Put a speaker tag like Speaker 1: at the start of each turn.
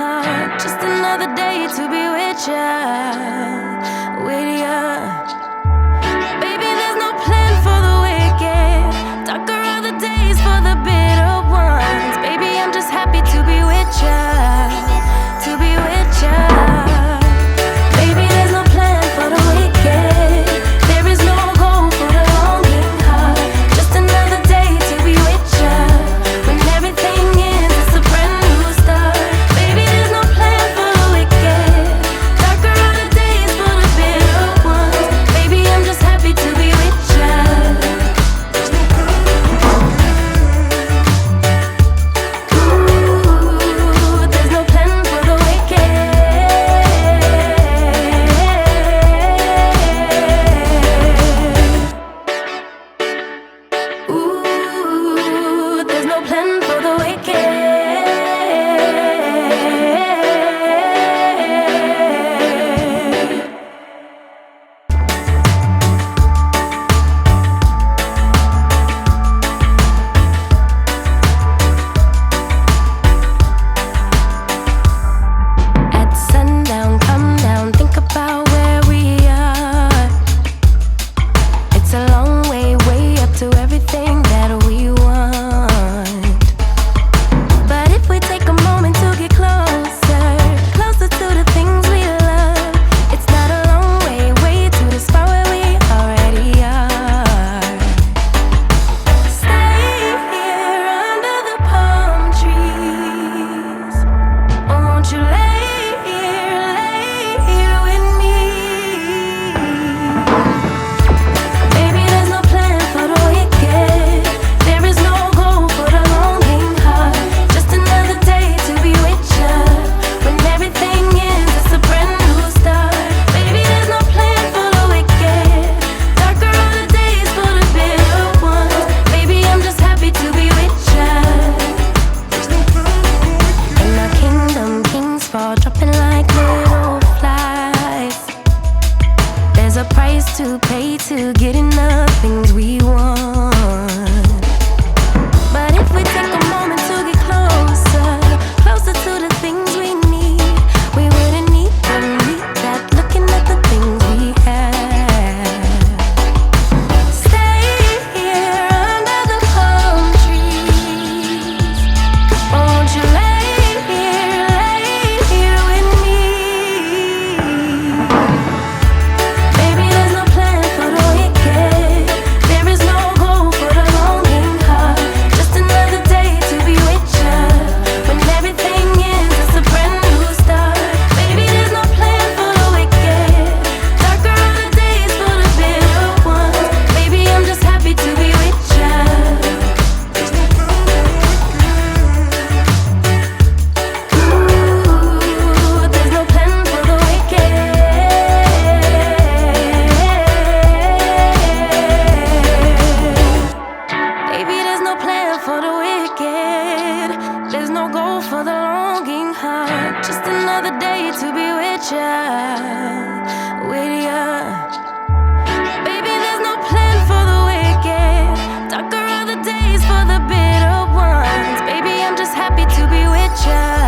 Speaker 1: heart. Just another day to be with ya, with ya. Baby, there's no plan for the wicked. Darker are the days for the bitter ones. Baby, I'm just happy to be with ya, to be with ya. Baby, there's no plan for the wicked. There is no goal for the longing heart. Just another day to be with ya. When everything ends, it's a brand new start. Baby, there's no plan for the wicked. Darker are the days for the bitter ones. Baby, I'm just happy to be with ya. Ooh, there's no plan for the wicked. Ooh, there's no plan for the wicked. At sundown, come down, think about where we are. It's a long way, way up to everything that we want. But if we take a moment to get closer, closer to the things we love, it's not a long way, way to the spot where we already are. Stay here under the palm trees. Oh, won't you lay here with me? Baby, there's no plan for the wicked. There is no goal for the longing heart. Just another day to be with ya. When everything ends, it's a brand new start. Baby, there's no plan for the wicked. Darker are the days for the bitter ones. Baby, I'm just happy to be with ya. In our kingdom, kings fall dropping like little flies. There's a price to pay to getting the things we want. But if we take a moment to get closer, closer to the things we need, we wouldn't need them, need that, looking at the things we have. Stay here under the palm trees. Won't you lay here with me? Baby, there's no plan for the wicked. There is no goal for the longing heart. Just another day to be with ya. When everything ends, it's a brand new start. Baby, there's no plan for the wicked. Darker are the days for the bitter ones. Baby, I'm just happy to be with ya. Ooh, there's no plan for the wicked. Baby, there's no plan for the wicked. There's no goal for the longing heart. Just another day to be with ya, with ya. Baby, there's no plan for the wicked. Darker are the days for the bitter ones. Baby, I'm just happy to be with ya.